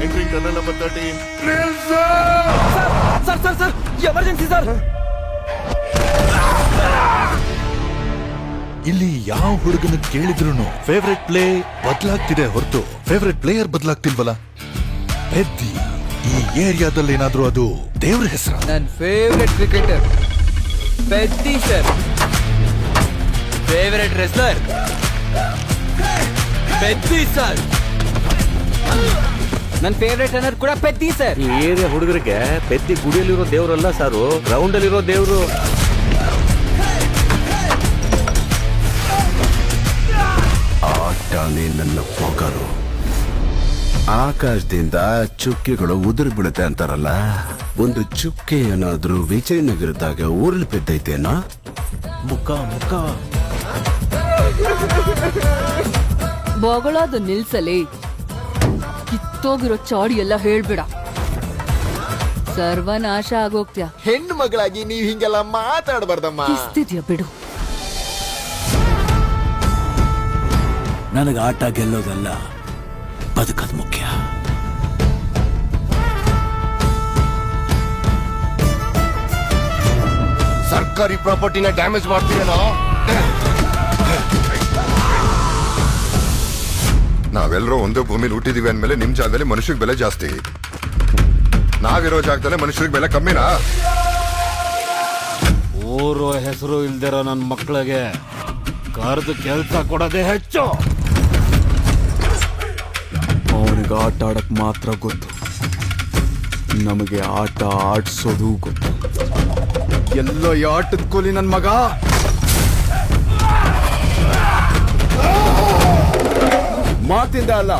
Entering tunnel number 13. Sir emergency sir. ಇಲ್ಲಿ ಯಾವ ಹುಡುಗನ ಕೇಳಿದ್ರು ಫೇವ್ರೆಟ್ ಪ್ಲೇ ಬದಲಾಗ್ತಿದೆ ಹೊರತು ಫೇವ್ರೆಟ್ ಪ್ಲೇಯರ್ ಬದಲಾಗ್ತಿಲ್ವಲ್ಲ. ಪೆದ್ದಿ ಈ ಏರಿಯಾದಲ್ಲಿ ಏನಾದ್ರೂ ಅದು ದೇವ್ರ ಹೆಸರು. ನನ್ನ ಫೇವ್ರೆಟ್ ಕ್ರಿಕೆಟರ್ ಪೆದ್ದಿ ಸರ್. ಫೇವ್ರೆಟ್ ರೆಸ್ಲರ್ ಪೆದ್ದಿ ಸರ್. ನನ್ನ ಫೇವ್ರೆಟ್ ರನ್ನರ್ ಕೂಡ ಪೆದ್ದಿ ಸರ್. ಈ ಏರಿಯಾ ಹುಡುಗರಿಗೆ ಪೆದ್ದಿ ಗುಡಿಯಲ್ಲಿರೋ ದೇವ್ರಲ್ಲ ಸಾರು, ಗ್ರೌಂಡ್ ಅಲ್ಲಿರೋ ದೇವ್ರು. ಆಟನೇ ನನ್ನ ಪೊಗರು. ಆಕಾಶದಿಂದ ಚುಕ್ಕೆಗಳು ಉದುರು ಬೀಳುತ್ತೆ ಅಂತಾರಲ್ಲ, ಒಂದು ಚುಕ್ಕೆ ಏನಾದ್ರೂ ವಿಜಯನಗರದಾಗ ಊರಲ್ಲಿ ಬಿದ್ದೈತೇನೋ. ಮುಖ ಬೊಗಳೋದು ನಿಲ್ಸಲಿ. ಕಿತ್ತೋಗಿರೋ ಚಾಡಿ ಎಲ್ಲ ಹೇಳ್ಬೇಡ, ಸರ್ವನಾಶ ಆಗೋಗ್ತ್ಯಾ. ಹೆಣ್ಣು ಮಗಳಾಗಿ ನೀವ್ ಹಿಂಗೆಲ್ಲ ಮಾತಾಡಬಾರ್ದಮ್ಮ. ಕಿಸ್ತಿದ್ಯಾ ಬಿಡು. ನನಗೆ ಆಟ ಗೆಲ್ಲೋದಲ್ಲ, ಬದುಕದ್ ಮುಖ್ಯ. ಸರ್ಕಾರಿ ಪ್ರಾಪರ್ಟಿನ ಡ್ಯಾಮೇಜ್ ಮಾಡ್ತೀರೇನೋ. ನಾವೆಲ್ಲರೂ ಒಂದೇ ಭೂಮಿಲಿ ಹುಟ್ಟಿದೀವಿ ಅಂದ್ಮೇಲೆ ನಿಮ್ ಜಾಗದಲ್ಲಿ ಮನುಷ್ಯರಿಗೆ ಬೆಲೆ ಜಾಸ್ತಿ, ನಾವಿರೋ ಜಾಗದಲ್ಲಿ ಮನುಷ್ಯರಿಗೆ ಬೆಲೆ ಕಮ್ಮಿನಾ? ಊರು ಹೆಸರು ಇಲ್ದಿರೋ ನನ್ನ ಮಕ್ಕಳಿಗೆ ಕರೆದು ಕೆಲಸ ಕೊಡೋದೇ ಹೆಚ್ಚು. ಅವನಿಗೆ ಆಟ ಆಡಕ್ ಮಾತ್ರ ಗೊತ್ತು, ನಮಗೆ ಆಟ ಆಡ್ಸೋದು ಗೊತ್ತು. ಎಲ್ಲೋ ಈ ಆಟದ ಕೂಲಿ ನನ್ ಮಗ. ಮಾತಿಂದ ಅಲ್ಲ,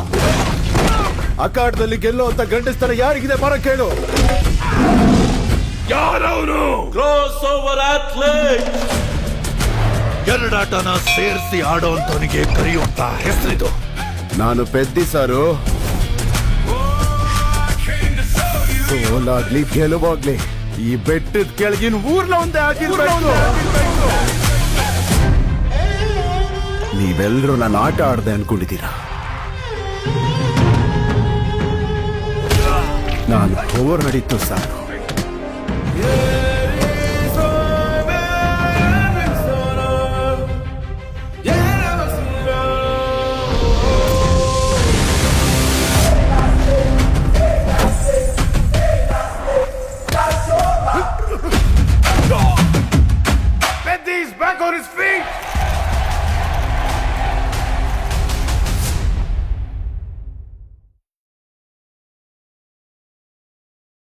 ಅಖಾಡದಲ್ಲಿ ಗೆಲ್ಲೋ ಅಂತ ಗಂಡಸ್ತರ ಯಾರಿಗಿದೆ ಬರ ಕೇಳು. ಯಾರವನು? Cross over athlete. ಎರಡಾಟನ ಸೇರಿಸಿ ಆಡೋಂತವನಿಗೆ ಕರೆಯುವಂತ ಹೆಸರಿದು. ನಾನು ಪೆದ್ದಿ ಸಾರು. ಸೋಲಾಗ್ಲಿ ಗೆಲುವಾಗ್ಲಿ ಈ ಬೆಟ್ಟದ ಕೆಳಗಿನ ಊರ್ನ ಒಂದೇ ಆಗಿರ್ಬೇಕು. ನೀವೆಲ್ಲರೂ ನಾನು ಆಟ ಆಡ್ದೆ ಅನ್ಕೊಂಡಿದ್ದೀರಾ. ನಾನು ಓವರ್ ನಡೀತು ಸಾರು.